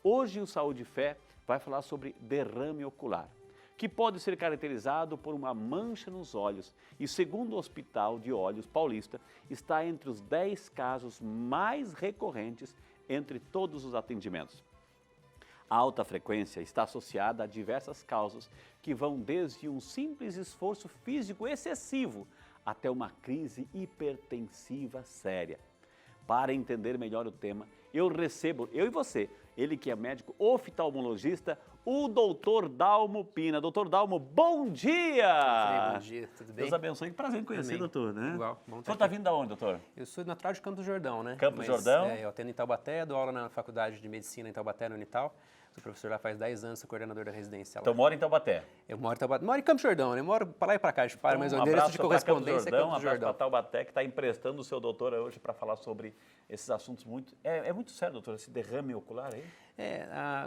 Hoje o Saúde e Fé vai falar sobre derrame ocular, que pode ser caracterizado por uma mancha nos olhos e, segundo o Hospital de Olhos Paulista, está entre os 10 casos mais recorrentes entre todos os atendimentos. A alta frequência está associada a diversas causas que vão desde um simples esforço físico excessivo até uma crise hipertensiva séria. Para entender melhor o tema, eu recebo, eu e você, ele que é médico oftalmologista, o Dr. Dalmo Pina. Dr. Dalmo, bom dia! Bom dia, tudo bem? Deus abençoe, que prazer em conhecer, doutor, né? Igual, bom O senhor está vindo da onde, doutor? Eu sou natural de Campos do Jordão, né? Campos do Jordão? Eu atendo em Taubaté, dou aula na Faculdade de Medicina em Taubaté, no Unital. Sou professor lá faz 10 anos, sou coordenador da residência lá. Então mora em Taubaté? Eu moro em Taubaté, moro em Campos do Jordão, né? Eu moro para lá e para cá, mas o endereço de correspondência é Campos do Jordão. Um abraço para Taubaté, que está emprestando o seu doutor hoje para falar sobre esses assuntos muito... É muito sério, doutor, esse derrame ocular aí?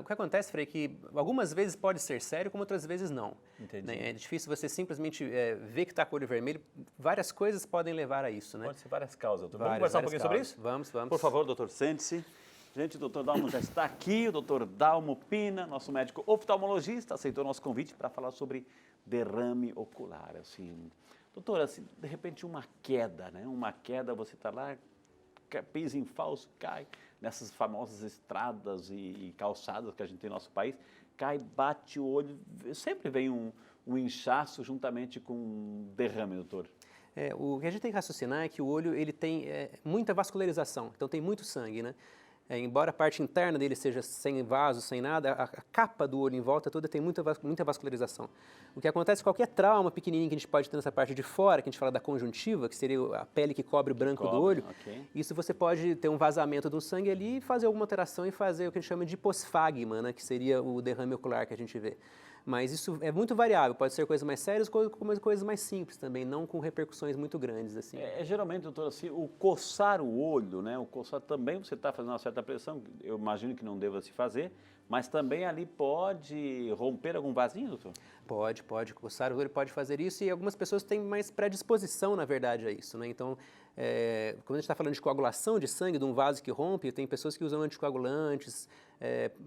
O que acontece, Frei, é que algumas vezes pode ser sério, como outras vezes não. Entendi. Né? É difícil você simplesmente ver que está com o olho vermelho. Várias coisas podem levar a isso, né? Pode ser várias causas, doutor. Vamos conversar um pouquinho sobre isso? Vamos. Por favor, doutor, sente-se. Gente, o doutor Dalmo já está aqui, o doutor Dalmo Pina, nosso médico oftalmologista, aceitou nosso convite para falar sobre derrame ocular. Assim, doutor, assim, de repente uma queda, né? Uma queda, você está lá, pisa em falso, cai nessas famosas estradas e calçadas que a gente tem no nosso país, cai, bate o olho, sempre vem um inchaço juntamente com um derrame, doutor. O que a gente tem que raciocinar é que o olho ele tem muita vascularização, então tem muito sangue, né? Embora a parte interna dele seja sem vaso, sem nada, a capa do olho em volta toda tem muita vascularização. O que acontece, qualquer trauma pequenininho que a gente pode ter nessa parte de fora, que a gente fala da conjuntiva, que seria a pele que cobre o branco do olho, isso você pode ter um vazamento do sangue ali e fazer alguma alteração e fazer o que a gente chama de hiposfagma, né, que seria o derrame ocular que a gente vê. Mas isso é muito variável, pode ser coisas mais sérias como coisas mais simples também, não com repercussões muito grandes. Assim. Geralmente, doutor, assim, o coçar o olho, né, o coçar também, você está fazendo uma certa pressão, eu imagino que não deva se fazer, mas também ali pode romper algum vasinho, doutor? Pode. Coçar o olho pode fazer isso e algumas pessoas têm mais predisposição, na verdade, a isso. Né? Então, quando a gente está falando de coagulação de sangue, de um vaso que rompe, tem pessoas que usam anticoagulantes,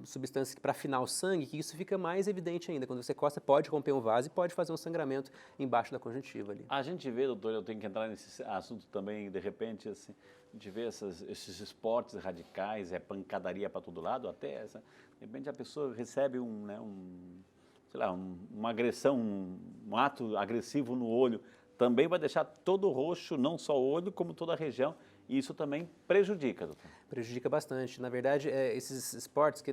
substâncias para afinar o sangue, que isso fica mais evidente ainda. Quando você coça, pode romper um vaso e pode fazer um sangramento embaixo da conjuntiva ali. A gente vê, doutor, eu tenho que entrar nesse assunto também, de repente, assim, a gente vê esses esportes radicais, pancadaria para todo lado, de repente a pessoa recebe uma agressão, um ato agressivo no olho, também vai deixar todo roxo, não só o olho, como toda a região, e isso também prejudica, doutor. Prejudica bastante. Na verdade, esses esportes que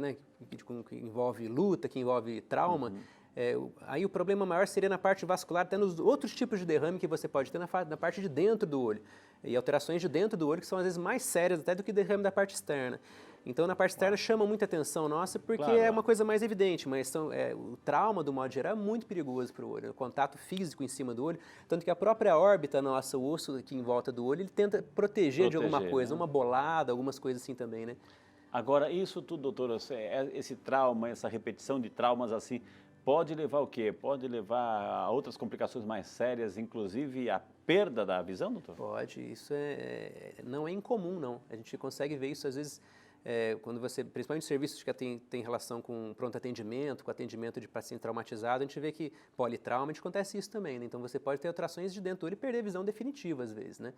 envolve luta, que envolve trauma, aí o problema maior seria na parte vascular, até nos outros tipos de derrame que você pode ter na parte de dentro do olho. E alterações de dentro do olho que são às vezes mais sérias até do que derrame da parte externa. Então, na parte externa chama muita atenção nossa porque é uma coisa mais evidente, mas o trauma, do modo geral, é muito perigoso para o olho, o contato físico em cima do olho, tanto que a própria órbita nossa, o osso aqui em volta do olho, ele tenta proteger de alguma coisa, né? Uma bolada, algumas coisas assim também, né? Agora, isso tudo, doutor, esse trauma, essa repetição de traumas assim, pode levar o quê? Pode levar a outras complicações mais sérias, inclusive a perda da visão, doutor? Pode, isso não é incomum, não. A gente consegue ver isso às vezes... quando você, principalmente serviços que tem relação com pronto atendimento, com atendimento de paciente traumatizado, a gente vê que politrauma, a gente acontece isso também, né? Então você pode ter alterações de dentro do olho e perder a visão definitiva às vezes, né?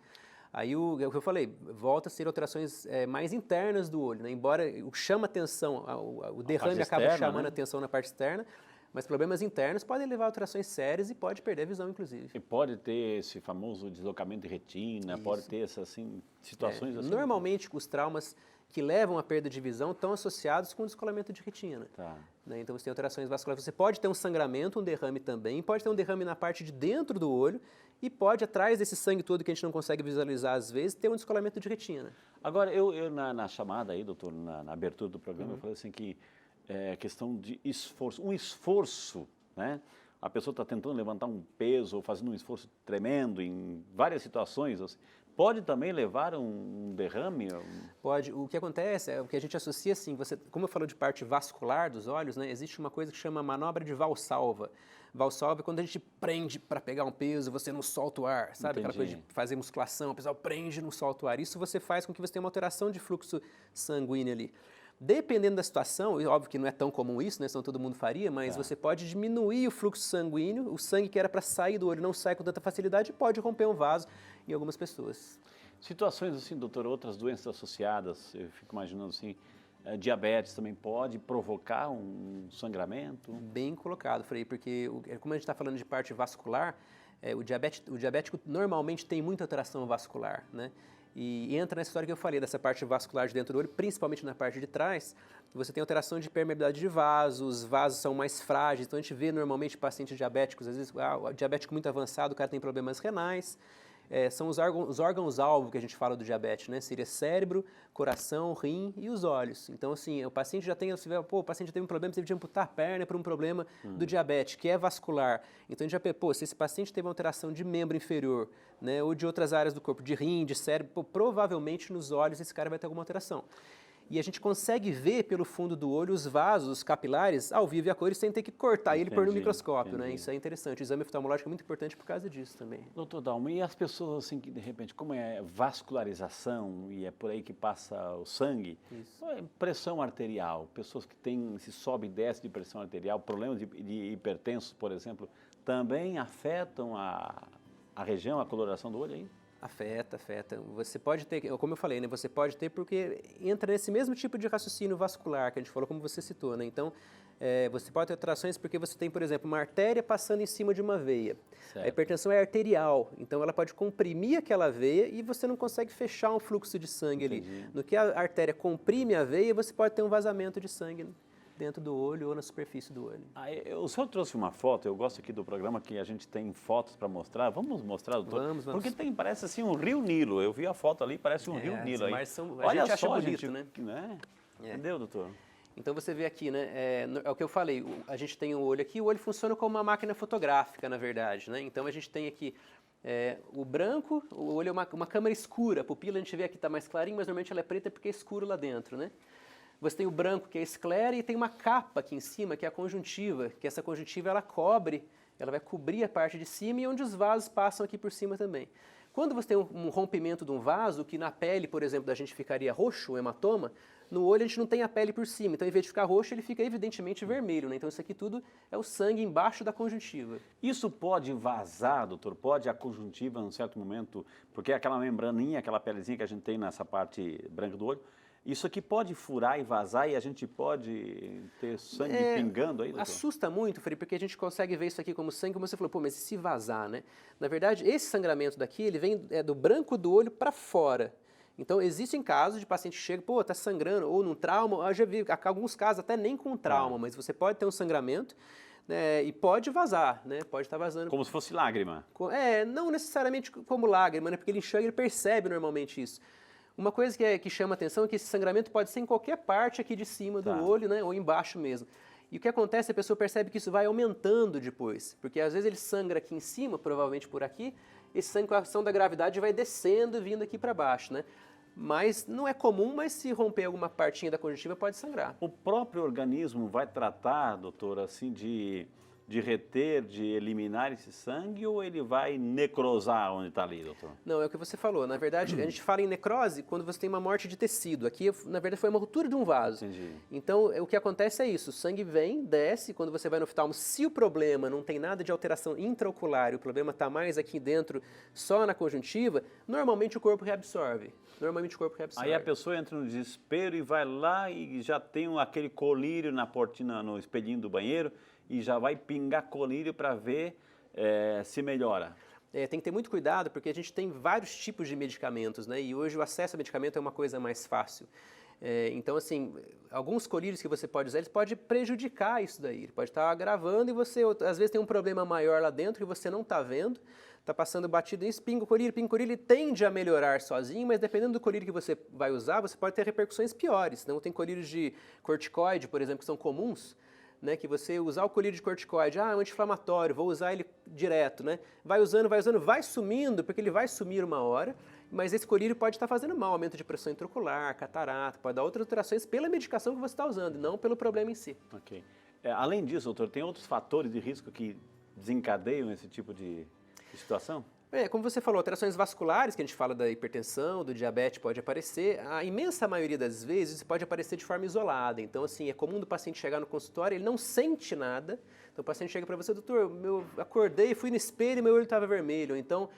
Aí o que eu falei, volta a ser alterações mais internas do olho, né? Embora chama atenção, o derrame acaba chamando a atenção na parte externa, mas problemas internos podem levar a alterações sérias e pode perder a visão, inclusive. E pode ter esse famoso deslocamento de retina, isso. Pode ter essas situações assim? Normalmente, os traumas que levam à perda de visão estão associados com descolamento de retina. Tá. Né? Então, você tem alterações vasculares. Você pode ter um sangramento, um derrame também, pode ter um derrame na parte de dentro do olho e pode, atrás desse sangue todo que a gente não consegue visualizar às vezes, ter um descolamento de retina. Agora, eu na chamada aí, doutor, na abertura do programa, eu falei assim que questão de esforço, um esforço, né? A pessoa está tentando levantar um peso ou fazendo um esforço tremendo em várias situações, assim, pode também levar um derrame? Pode. O que acontece é o que a gente associa assim, como eu falo de parte vascular dos olhos, né, existe uma coisa que chama manobra de valsalva. Valsalva é quando a gente prende para pegar um peso, você não solta o ar, sabe? Entendi. Aquela coisa de fazer musculação, o pessoal prende e não solta o ar. Isso você faz com que você tenha uma alteração de fluxo sanguíneo ali. Dependendo da situação, e óbvio que não é tão comum isso, né, senão todo mundo faria, mas você pode diminuir o fluxo sanguíneo, o sangue que era para sair do olho não sai com tanta facilidade e pode romper um vaso em algumas pessoas. Situações assim, doutor, outras doenças associadas, eu fico imaginando assim, diabetes também pode provocar um sangramento? Bem colocado, Frei, porque como a gente está falando de parte vascular, o diabético normalmente tem muita alteração vascular, né? E entra nessa história que eu falei, dessa parte vascular de dentro do olho, principalmente na parte de trás, você tem alteração de permeabilidade de vasos, os vasos são mais frágeis, então a gente vê normalmente pacientes diabéticos, às vezes, o diabético muito avançado, o cara tem problemas renais, são os órgãos-alvo que a gente fala do diabetes, né? Seria cérebro, coração, rim e os olhos. Então, assim, o paciente já tem, você vê, o paciente teve um problema, teve de amputar a perna por um problema do diabetes, que é vascular. Então, a gente já se esse paciente teve uma alteração de membro inferior, né, ou de outras áreas do corpo, de rim, de cérebro, provavelmente nos olhos esse cara vai ter alguma alteração. E a gente consegue ver pelo fundo do olho os vasos, os capilares, ao vivo e a cores, sem ter que cortar ele por no microscópio, né? Isso é interessante. O exame oftalmológico é muito importante por causa disso também. Doutor Dalmo, e as pessoas assim que de repente, como é vascularização e é por aí que passa o sangue, pressão arterial, pessoas que têm, se sobe e desce de pressão arterial, problemas de hipertensos, por exemplo, também afetam a região, a coloração do olho aí? Afeta. Você pode ter, como eu falei, né? Você pode ter porque entra nesse mesmo tipo de raciocínio vascular que a gente falou, como você citou, né? Então, você pode ter alterações porque você tem, por exemplo, uma artéria passando em cima de uma veia. Certo. A hipertensão é arterial, então ela pode comprimir aquela veia e você não consegue fechar um fluxo de sangue ali. No que a artéria comprime a veia, você pode ter um vazamento de sangue dentro do olho ou na superfície do olho. O senhor trouxe uma foto, eu gosto aqui do programa que a gente tem fotos para mostrar. Vamos mostrar, doutor? Vamos. Porque parece assim um rio Nilo. Eu vi a foto ali, parece um rio Nilo aí. Olha só, acha bonito, né? Entendeu, doutor? Então você vê aqui, né? É o que eu falei, a gente tem o olho aqui, o olho funciona como uma máquina fotográfica, na verdade, né? Então a gente tem aqui o branco, o olho é uma câmara escura, a pupila a gente vê aqui está mais clarinho, mas normalmente ela é preta porque é escuro lá dentro, né? Você tem o branco, que é a esclera, e tem uma capa aqui em cima, que é a conjuntiva, que essa conjuntiva ela vai cobrir a parte de cima e onde os vasos passam aqui por cima também. Quando você tem um rompimento de um vaso, que na pele, por exemplo, da gente ficaria roxo, um hematoma, no olho a gente não tem a pele por cima, então em vez de ficar roxo, ele fica evidentemente vermelho, né? Então isso aqui tudo é o sangue embaixo da conjuntiva. Isso pode vazar, doutor? Pode a conjuntiva, num certo momento, porque aquela membraninha, aquela pelezinha que a gente tem nessa parte branca do olho, isso aqui pode furar e vazar e a gente pode ter sangue pingando aí, doutor? Assusta muito, Felipe, porque a gente consegue ver isso aqui como sangue, como você falou, mas e se vazar, né? Na verdade, esse sangramento daqui, ele vem do branco do olho para fora. Então, existem casos de paciente que chega, tá sangrando, ou num trauma, eu já vi alguns casos até nem com trauma, mas você pode ter um sangramento, né, e pode vazar, né? Pode estar vazando. Como se fosse lágrima? Não necessariamente como lágrima, né? Porque ele enxerga, ele percebe normalmente isso. Uma coisa que chama atenção é que esse sangramento pode ser em qualquer parte aqui de cima do olho, né, ou embaixo mesmo. E o que acontece, a pessoa percebe que isso vai aumentando depois, porque às vezes ele sangra aqui em cima, provavelmente por aqui, esse sangue com a ação da gravidade vai descendo e vindo aqui para baixo, né? Mas não é comum, mas se romper alguma partinha da conjuntiva pode sangrar. O próprio organismo vai tratar, doutor, assim, de reter, de eliminar esse sangue ou ele vai necrosar onde está ali, doutor? Não, é o que você falou. Na verdade, a gente fala em necrose quando você tem uma morte de tecido. Aqui, na verdade, foi uma ruptura de um vaso. Entendi. Então, o que acontece é isso. O sangue vem, desce, quando você vai no oftalmo, se o problema não tem nada de alteração intraocular, o problema está mais aqui dentro, só na conjuntiva, normalmente o corpo reabsorve. Aí a pessoa entra no desespero e vai lá e já tem aquele colírio na portinha, no espelhinho do banheiro, e já vai pingar colírio para ver se melhora. Tem que ter muito cuidado porque a gente tem vários tipos de medicamentos, né? E hoje o acesso a medicamento é uma coisa mais fácil. Então, assim, alguns colírios que você pode usar, eles podem prejudicar isso daí. Ele pode estar agravando e você, às vezes, tem um problema maior lá dentro que você não está vendo, está passando batido nisso, pinga o colírio, ele tende a melhorar sozinho, mas dependendo do colírio que você vai usar, você pode ter repercussões piores. Não tem colírios de corticoide, por exemplo, que são comuns, né, que você usar o colírio de corticoide, é um anti-inflamatório, vou usar ele direto, né? Vai usando, vai sumindo, porque ele vai sumir uma hora, mas esse colírio pode estar fazendo mal, aumento de pressão intraocular, catarata, pode dar outras alterações pela medicação que você está usando, não pelo problema em si. Ok. Além disso, doutor, tem outros fatores de risco que desencadeiam esse tipo de situação? Como você falou, alterações vasculares, que a gente fala da hipertensão, do diabetes, pode aparecer. A imensa maioria das vezes pode aparecer de forma isolada. Então, assim, é comum do paciente chegar no consultório, ele não sente nada. Então, o paciente chega para você, doutor, acordei, fui no espelho e meu olho estava vermelho. Então,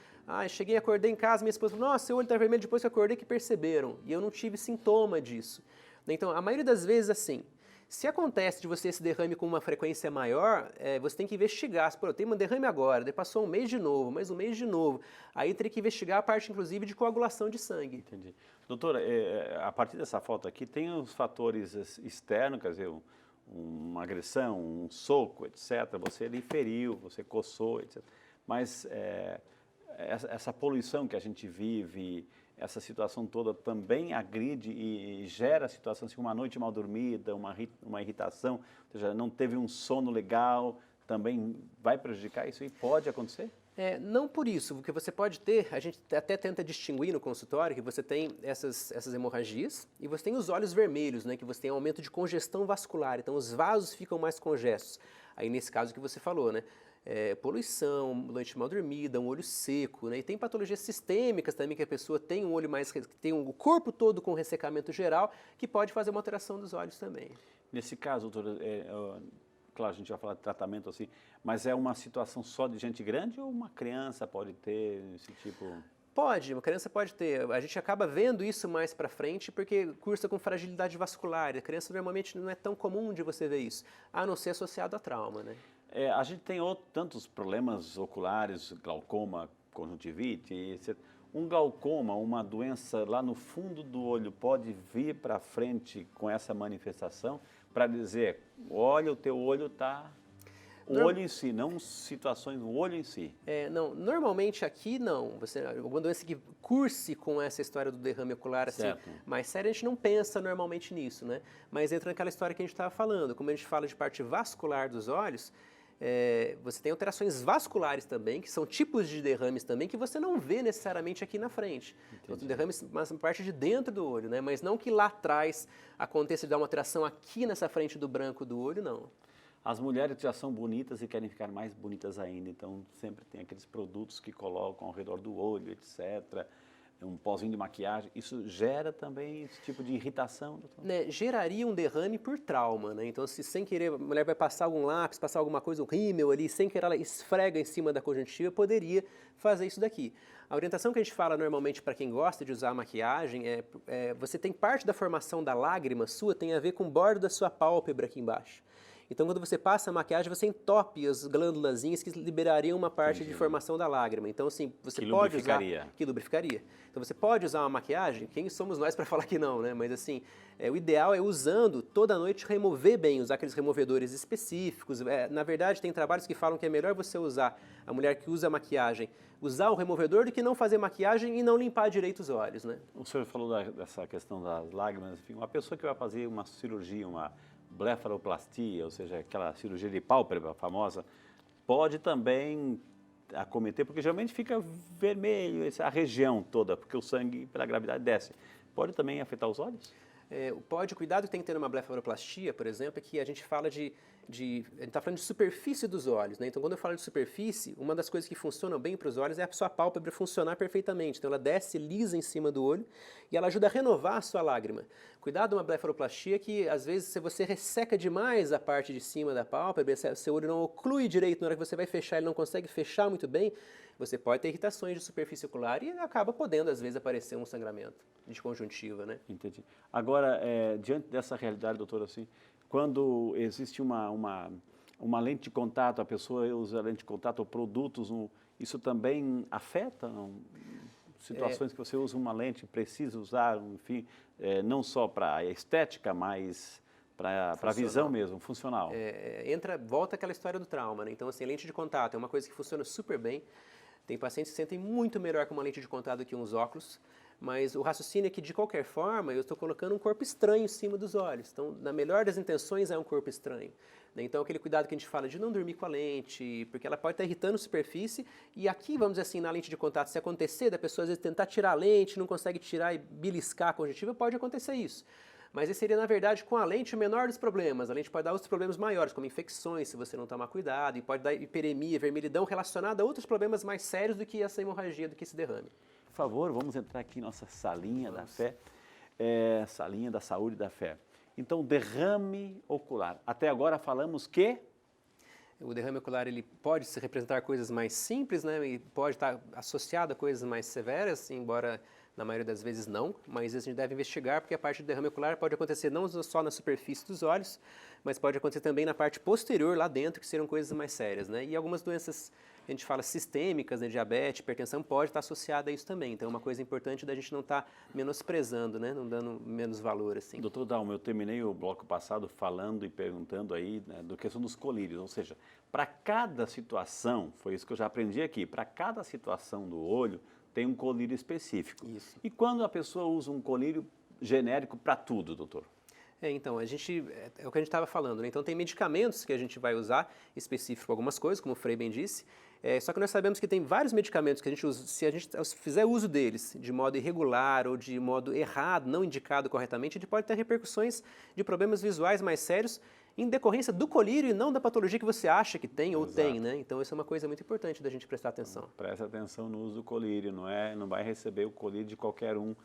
cheguei, acordei em casa, minha esposa falou, nossa, seu olho está vermelho depois que eu acordei que perceberam. E eu não tive sintoma disso. Então, a maioria das vezes, assim, se acontece de você esse derrame com uma frequência maior, você tem que investigar. Pô, eu tenho um derrame agora, daí passou um mês de novo, mais um mês de novo. Aí teria que investigar a parte, inclusive, de coagulação de sangue. Entendi. Doutora, a partir dessa foto aqui, tem os fatores externos, quer dizer, uma agressão, um soco, etc. Você ali feriu, você coçou, etc. Mas essa poluição que a gente vive, essa situação toda também agride e gera situações assim, uma noite mal dormida, uma irritação, ou seja, não teve um sono legal, também vai prejudicar isso e pode acontecer? Não por isso, porque você pode ter, a gente até tenta distinguir no consultório que você tem essas hemorragias e você tem os olhos vermelhos, né, que você tem aumento de congestão vascular, então os vasos ficam mais congestos. Aí nesse caso que você falou, né? Poluição, noite mal dormida, um olho seco, né? E tem patologias sistêmicas também que a pessoa tem um olho tem o corpo todo com ressecamento geral, que pode fazer uma alteração dos olhos também. Nesse caso, doutora, claro, a gente vai falar de tratamento assim, mas é uma situação só de gente grande ou uma criança pode ter esse tipo? Pode, uma criança pode ter. A gente acaba vendo isso mais para frente porque cursa com fragilidade vascular. A criança normalmente não é tão comum de você ver isso, a não ser associado a trauma, né? A gente tem tantos problemas oculares, glaucoma, conjuntivite, etc. Um glaucoma, uma doença lá no fundo do olho, pode vir para frente com essa manifestação para dizer, olha, o teu olho está... O olho em si, não situações, o olho em si. Não, normalmente aqui não. Alguma doença que curse com essa história do derrame ocular assim, mais séria, a gente não pensa normalmente nisso, né? Mas entra naquela história que a gente estava falando. Como a gente fala de parte vascular dos olhos, você tem alterações vasculares também, que são tipos de derrames também, que você não vê necessariamente aqui na frente. Então, derrames mas na parte de dentro do olho, né? Mas não que lá atrás aconteça de dar uma alteração aqui nessa frente do branco do olho, não. As mulheres já são bonitas e querem ficar mais bonitas ainda, então sempre tem aqueles produtos que colocam ao redor do olho, etc., um pozinho de maquiagem, isso gera também esse tipo de irritação, doutor? Geraria um derrame por trauma, né? Então, se sem querer a mulher vai passar algum lápis, passar alguma coisa, um rímel ali, sem querer ela esfrega em cima da conjuntiva, poderia fazer isso daqui. A orientação que a gente fala normalmente para quem gosta de usar maquiagem você tem parte da formação da lágrima sua tem a ver com o bordo da sua pálpebra aqui embaixo. Então, quando você passa a maquiagem, você entope as glândulazinhas que liberariam uma parte de formação da lágrima. Então, assim, você pode usar... Que lubrificaria. Então, você pode usar uma maquiagem, quem somos nós para falar que não, né? Mas, assim, o ideal é usando toda noite remover bem, usar aqueles removedores específicos. Na verdade, tem trabalhos que falam que é melhor você usar, a mulher que usa maquiagem, usar o removedor do que não fazer maquiagem e não limpar direito os olhos, né? O senhor falou dessa questão das lágrimas, enfim, uma pessoa que vai fazer uma cirurgia, uma blefaroplastia, ou seja, aquela cirurgia de pálpebra famosa, pode também acometer, porque geralmente fica vermelho a região toda, porque o sangue pela gravidade desce. Pode também afetar os olhos? O cuidado que tem que ter numa blefaroplastia, por exemplo, é que a gente fala a gente está falando de superfície dos olhos, né? Então, quando eu falo de superfície, uma das coisas que funcionam bem para os olhos é a sua pálpebra funcionar perfeitamente. Então, ela desce lisa em cima do olho e ela ajuda a renovar a sua lágrima. Cuidado numa blefaroplastia que, às vezes, se você resseca demais a parte de cima da pálpebra, seu olho não oclui direito, na hora que você vai fechar, ele não consegue fechar muito bem, você pode ter irritações de superfície ocular e acaba podendo, às vezes, aparecer um sangramento de conjuntiva, né? Entendi. Agora, diante dessa realidade, doutor, assim, quando existe uma lente de contato, a pessoa usa lente de contato ou produtos, isso também afeta situações que você usa uma lente, precisa usar, enfim, não só para a estética, mas para a visão mesmo, funcional. Volta aquela história do trauma, né? Então, assim, lente de contato é uma coisa que funciona super bem. Tem pacientes que se sentem muito melhor com uma lente de contato do que uns óculos. Mas o raciocínio é que, de qualquer forma, eu estou colocando um corpo estranho em cima dos olhos. Então, na melhor das intenções, é um corpo estranho. Então, aquele cuidado que a gente fala de não dormir com a lente, porque ela pode estar irritando a superfície. E aqui, vamos dizer assim, na lente de contato, se acontecer da pessoa, às vezes, tentar tirar a lente, não consegue tirar e beliscar a conjuntiva, pode acontecer isso. Mas esse seria, na verdade, com a lente o menor dos problemas. A lente pode dar outros problemas maiores, como infecções, se você não tomar cuidado, e pode dar hiperemia, vermelhidão, relacionada a outros problemas mais sérios do que essa hemorragia, do que esse derrame. Por favor, vamos entrar aqui em nossa salinha da fé, salinha da saúde e da fé. Então, derrame ocular. Até agora falamos que... O derrame ocular ele pode se representar coisas mais simples, né? E pode estar associado a coisas mais severas, embora na maioria das vezes não, mas a gente deve investigar porque a parte do derrame ocular pode acontecer não só na superfície dos olhos, mas pode acontecer também na parte posterior, lá dentro, que serão coisas mais sérias, né? E algumas doenças, a gente fala sistêmicas, né? Diabetes, hipertensão, pode estar associada a isso também. Então é uma coisa importante da gente não estar menosprezando, né? Não dando menos valor, assim. Doutor Dalmo, eu terminei o bloco passado falando e perguntando aí, né, do questão dos colírios, ou seja, para cada situação, foi isso que eu já aprendi aqui, para cada situação do olho tem um colírio específico. Isso. E quando a pessoa usa um colírio genérico para tudo, doutor? Então, é o que a gente estava falando, né? Então tem medicamentos que a gente vai usar específico para algumas coisas, como o Frei bem disse, só que nós sabemos que tem vários medicamentos que a gente usa, se a gente fizer uso deles de modo irregular ou de modo errado, não indicado corretamente, a gente pode ter repercussões de problemas visuais mais sérios em decorrência do colírio e não da patologia que você acha que tem ou tem, né? Então isso é uma coisa muito importante da gente prestar atenção. Presta atenção no uso do colírio, não vai receber o colírio de qualquer um.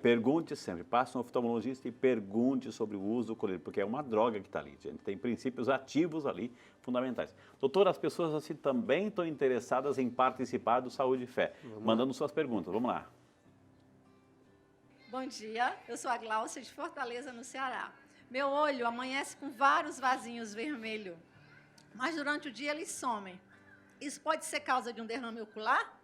Pergunte sempre, passe um oftalmologista e pergunte sobre o uso do colírio, porque é uma droga que está ali, gente. Tem princípios ativos ali, fundamentais. Doutor, as pessoas assim também estão interessadas em participar do Saúde e Fé, mandando suas perguntas. Vamos lá. Bom dia, eu sou a Gláucia de Fortaleza, no Ceará. Meu olho amanhece com vários vasinhos vermelhos, mas durante o dia eles somem. Isso pode ser causa de um derrame ocular?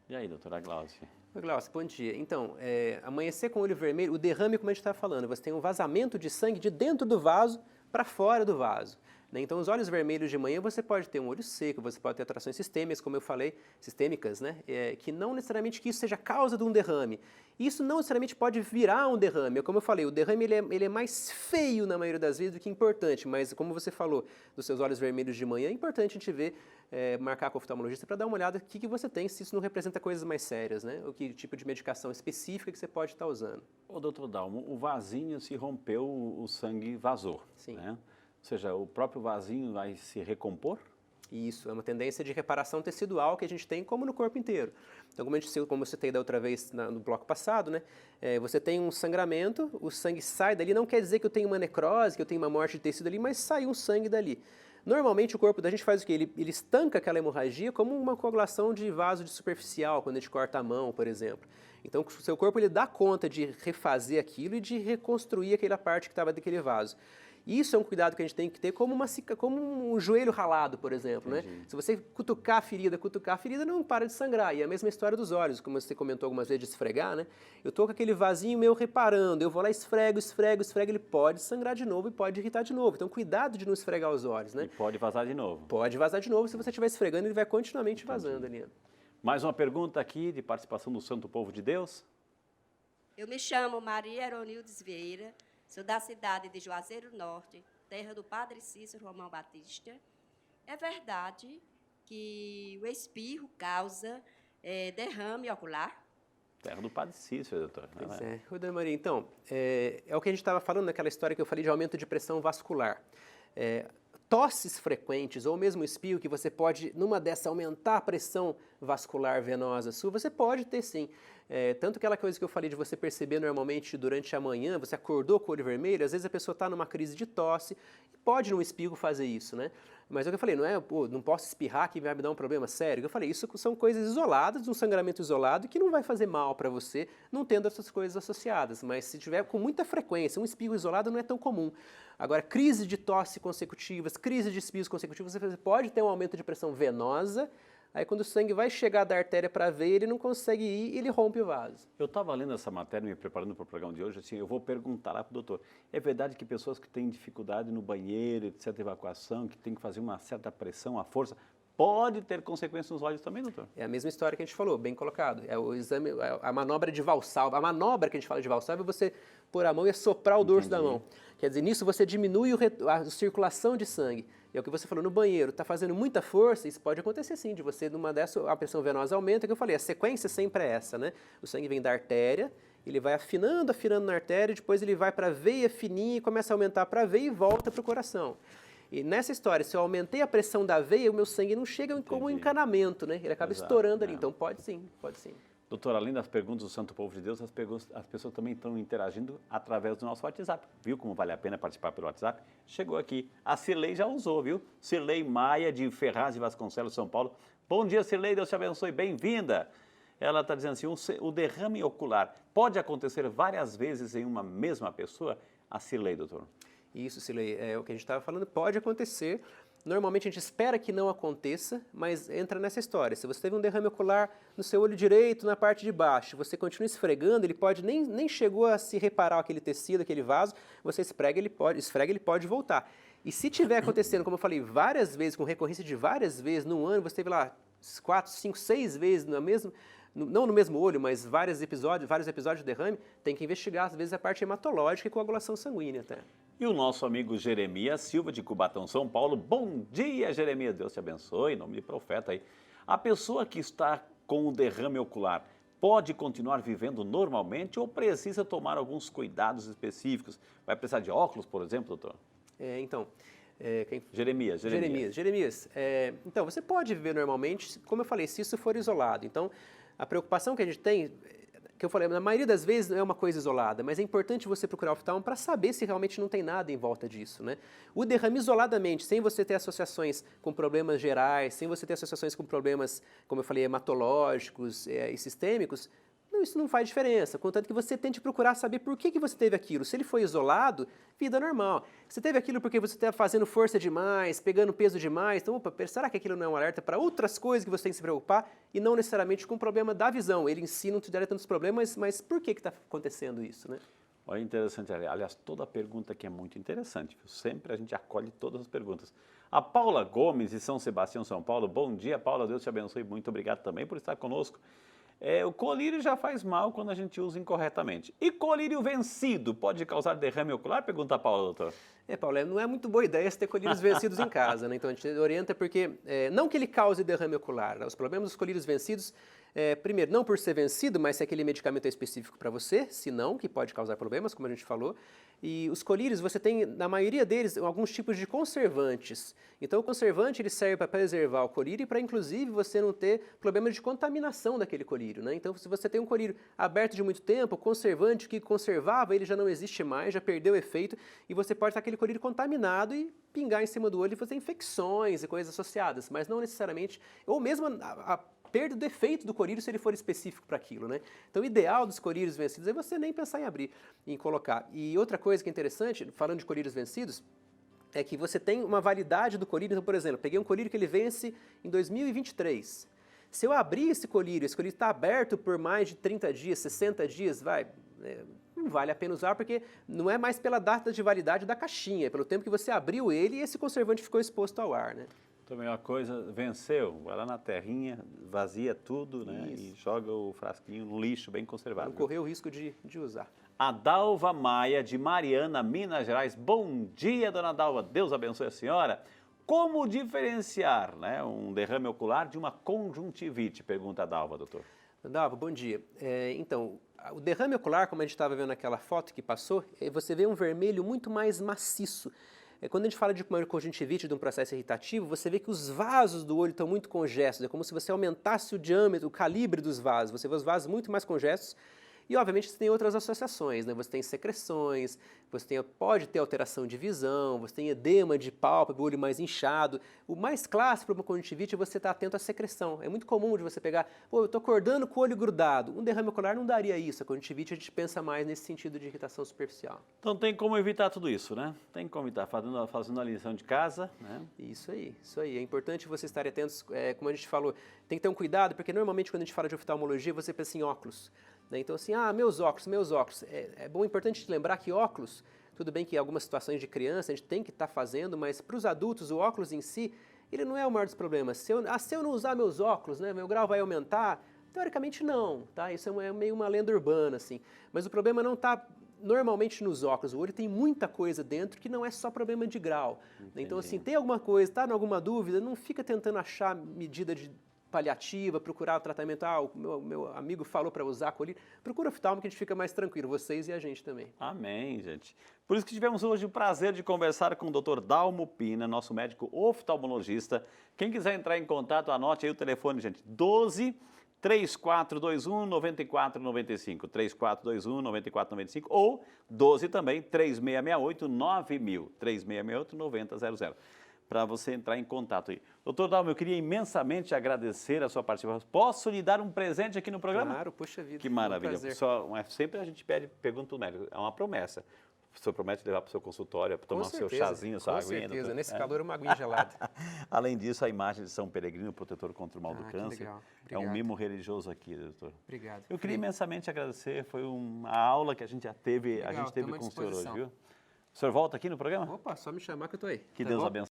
E aí, doutora Gláucia? Oi, Glaucia, bom dia. Então, amanhecer com o olho vermelho, o derrame, como a gente estava falando, você tem um vazamento de sangue de dentro do vaso para fora do vaso, né? Então, os olhos vermelhos de manhã, você pode ter um olho seco, você pode ter atrações sistêmicas, como eu falei, sistêmicas, né? Que não necessariamente que isso seja causa de um derrame. Isso não necessariamente pode virar um derrame. Como eu falei, o derrame ele é mais feio na maioria das vezes do que importante, mas como você falou dos seus olhos vermelhos de manhã, é importante a gente ver, marcar com o oftalmologista para dar uma olhada no que você tem, se isso não representa coisas mais sérias, né? O que tipo de medicação específica que você pode estar usando. Ô, doutor Dalmo, o vasinho se rompeu, o sangue vazou. Sim. Né? Ou seja, o próprio vasinho vai se recompor? Isso, é uma tendência de reparação tecidual que a gente tem como no corpo inteiro. Então, como eu citei da outra vez no bloco passado, né, você tem um sangramento, o sangue sai dali, não quer dizer que eu tenho uma necrose, que eu tenho uma morte de tecido ali, mas sai um sangue dali. Normalmente o corpo da gente faz o quê? Ele estanca aquela hemorragia como uma coagulação de vaso de superficial, quando a gente corta a mão, por exemplo. Então, o seu corpo ele dá conta de refazer aquilo e de reconstruir aquela parte que estava daquele vaso. Isso é um cuidado que a gente tem que ter como um joelho ralado, por exemplo, né? Se você cutucar a ferida não para de sangrar. E é a mesma história dos olhos, como você comentou algumas vezes de esfregar, né? Eu estou com aquele vasinho meu reparando, eu vou lá esfrego, ele pode sangrar de novo e pode irritar de novo. Então, cuidado de não esfregar os olhos, né? E pode vazar de novo. Pode vazar de novo, se você estiver esfregando, ele vai continuamente vazando ali. Mais uma pergunta aqui de participação do Santo Povo de Deus. Eu me chamo Maria Aeronildes Vieira, sou da cidade de Juazeiro Norte, terra do Padre Cícero Romão Batista. É verdade que o espirro causa derrame ocular? Terra do Padre Cícero, doutor. Pois é. Oi, Dona Maria, então, é o que a gente estava falando naquela história que eu falei de aumento de pressão vascular. Tosses frequentes ou mesmo espirro que você pode, numa dessa, aumentar a pressão vascular venosa sua, você pode ter sim. Tanto aquela coisa que eu falei de você perceber normalmente durante a manhã, você acordou com o olho vermelho, às vezes a pessoa está numa crise de tosse, e pode num espirro fazer isso, né? Mas é o que eu falei, não posso espirrar que vai me dar um problema sério. Eu falei, isso são coisas isoladas, um sangramento isolado que não vai fazer mal para você, não tendo essas coisas associadas. Mas se tiver com muita frequência, um espirro isolado não é tão comum. Agora, crise de tosse consecutivas, crise de espirros consecutivos, você pode ter um aumento de pressão venosa. Aí quando o sangue vai chegar da artéria para a veia, ele não consegue ir e ele rompe o vaso. Eu estava lendo essa matéria, me preparando para o programa de hoje, assim, eu vou perguntar lá para o doutor, é verdade que pessoas que têm dificuldade no banheiro, etc., evacuação, que tem que fazer uma certa pressão, a força, pode ter consequências nos olhos também, doutor? É a mesma história que a gente falou, bem colocado. É o exame, a manobra de Valsalva. A manobra que a gente fala de Valsalva é você pôr a mão e assoprar o dorso da mão. Quer dizer, nisso você diminui a circulação de sangue. E é o que você falou, no banheiro, está fazendo muita força, isso pode acontecer sim, de você, numa dessa, a pressão venosa aumenta, que eu falei, a sequência sempre é essa, né? O sangue vem da artéria, ele vai afinando na artéria, depois ele vai para a veia fininha e começa a aumentar para a veia e volta para o coração. E nessa história, se eu aumentei a pressão da veia, o meu sangue não chega como um encanamento, né? Ele acaba estourando ali. Então pode sim, pode sim. Doutor, além das perguntas do Santo Povo de Deus, as pessoas também estão interagindo através do nosso WhatsApp. Viu como vale a pena participar pelo WhatsApp? Chegou aqui. A Cirlei já usou, viu? Cirlei Maia, de Ferraz de Vasconcelos, São Paulo. Bom dia, Cirlei, Deus te abençoe. Bem-vinda. Ela está dizendo assim, o derrame ocular pode acontecer várias vezes em uma mesma pessoa? A Cirlei, doutor. Isso, Cirlei, é o que a gente estava falando, pode acontecer. Normalmente a gente espera que não aconteça, mas entra nessa história. Se você teve um derrame ocular no seu olho direito, na parte de baixo, você continua esfregando, ele pode nem chegou a se reparar aquele tecido, aquele vaso, você esfrega, ele pode voltar. E se tiver acontecendo, como eu falei, várias vezes, com recorrência de várias vezes no ano, você teve lá 4, 5, 6 vezes não no mesmo olho, mas vários episódios de derrame, tem que investigar, às vezes, a parte hematológica e coagulação sanguínea até. E o nosso amigo Jeremias Silva, de Cubatão, São Paulo. Bom dia, Jeremias. Deus te abençoe, em nome de profeta aí. A pessoa que está com o derrame ocular pode continuar vivendo normalmente ou precisa tomar alguns cuidados específicos? Vai precisar de óculos, por exemplo, doutor? Jeremias. Então, você pode viver normalmente, como eu falei, se isso for isolado. Então, a preocupação que a gente tem, que eu falei, na maioria das vezes não é uma coisa isolada, mas é importante você procurar o oftalmo para saber se realmente não tem nada em volta disso, né? O derrame isoladamente, sem você ter associações com problemas gerais, sem você ter associações com problemas, como eu falei, hematológicos e sistêmicos, isso não faz diferença, contanto que você tente procurar saber por que você teve aquilo. Se ele foi isolado, vida normal. Você teve aquilo porque você está fazendo força demais, pegando peso demais, então, será que aquilo não é um alerta para outras coisas que você tem que se preocupar e não necessariamente com o problema da visão? Ele em si não te daria tantos problemas, mas por que está acontecendo isso, né? Olha, interessante, aliás, toda a pergunta aqui é muito interessante, viu? Sempre a gente acolhe todas as perguntas. A Paula Gomes, de São Sebastião, São Paulo. Bom dia, Paula, Deus te abençoe, muito obrigado também por estar conosco. O colírio já faz mal quando a gente usa incorretamente. E colírio vencido pode causar derrame ocular? Pergunta a Paula, doutor. Paula, não é muito boa ideia você ter colírios vencidos em casa, né? Então a gente orienta porque, não que ele cause derrame ocular, né? Os problemas dos colírios vencidos, primeiro, não por ser vencido, mas se aquele medicamento é específico para você, se não, que pode causar problemas, como a gente falou. E os colírios, você tem, na maioria deles, alguns tipos de conservantes. Então o conservante ele serve para preservar o colírio e para, inclusive, você não ter problema de contaminação daquele colírio, né? Então, se você tem um colírio aberto de muito tempo, o conservante que conservava, ele já não existe mais, já perdeu o efeito, e você pode estar aquele colírio contaminado e pingar em cima do olho e fazer infecções e coisas associadas, mas não necessariamente, ou mesmo a perda do efeito do colírio se ele for específico para aquilo, né? Então, o ideal dos colírios vencidos é você nem pensar em abrir, em colocar. E outra coisa que é interessante, falando de colírios vencidos, é que você tem uma validade do colírio. Então, por exemplo, peguei um colírio que ele vence em 2023. Se eu abrir esse colírio está aberto por mais de 30 dias, 60 dias, não vale a pena usar, porque não é mais pela data de validade da caixinha, é pelo tempo que você abriu ele e esse conservante ficou exposto ao ar, né? Também uma coisa, venceu, vai lá na terrinha, vazia tudo, né? E joga o frasquinho no lixo, bem conservado. Não correr o risco de usar. A Dalva Maia, de Mariana, Minas Gerais. Bom dia, dona Dalva, Deus abençoe a senhora. Como diferenciar, né, um derrame ocular de uma conjuntivite? Pergunta a Dalva, doutor. Dalva, bom dia. Então, o derrame ocular, como a gente estava vendo naquela foto que passou, você vê um vermelho muito mais maciço. Quando a gente fala de uma conjuntivite, de um processo irritativo, você vê que os vasos do olho estão muito congestos. É como se você aumentasse o diâmetro, o calibre dos vasos. Você vê os vasos muito mais congestos. E, obviamente, você tem outras associações, né? Você tem secreções, pode ter alteração de visão, você tem edema de pálpebra, o olho mais inchado. O mais clássico para uma conjuntivite é você estar atento à secreção. É muito comum de você pegar, eu estou acordando com o olho grudado. Um derrame ocular não daria isso. A conjuntivite a gente pensa mais nesse sentido de irritação superficial. Então tem como evitar tudo isso, né? Tem como evitar fazendo a lição de casa, né? Isso aí. É importante você estar atentos, como a gente falou, tem que ter um cuidado, porque normalmente quando a gente fala de oftalmologia, você pensa em óculos. Então, assim, meus óculos. Importante te lembrar que óculos, tudo bem que em algumas situações de criança a gente tem que estar fazendo, mas para os adultos, o óculos em si, ele não é o maior dos problemas. Se eu não usar meus óculos, né, meu grau vai aumentar? Teoricamente não, tá? Isso é meio uma lenda urbana, assim. Mas o problema não está normalmente nos óculos. O olho tem muita coisa dentro que não é só problema de grau. Entendi. Então, assim, tem alguma coisa, está em alguma dúvida, não fica tentando achar medida de paliativa, procurar o tratamento, o meu amigo falou para usar colírio, procura oftalmo que a gente fica mais tranquilo, vocês e a gente também. Amém, gente. Por isso que tivemos hoje o prazer de conversar com o Dr. Dalmo Pina, nosso médico oftalmologista. Quem quiser entrar em contato, anote aí o telefone, gente, 12 3421 9495, 3421 9495 ou 12 também 3668 9000, 3668 9000. Para você entrar em contato aí. Doutor Dalmo, eu queria imensamente agradecer a sua participação. Posso lhe dar um presente aqui no programa? Claro, puxa vida. Que maravilha. É um prazer. Sempre a gente pergunta ao médico, é uma promessa. O senhor promete levar para o seu consultório, para tomar o seu certeza, chazinho, sua aguinha? Com certeza, doutor? nesse calor uma aguinha gelada. Além disso, a imagem de São Peregrino, protetor contra o mal do Que câncer, legal. é um Obrigado. mimo religioso aqui, doutor. Obrigado. Eu queria imensamente agradecer, foi uma aula que a gente já teve, Legal, a gente teve tamo à com o senhor hoje, disposição. viu? O senhor volta aqui no programa? Opa, só me chamar que eu tô aí. Que tá Deus bom? abençoe.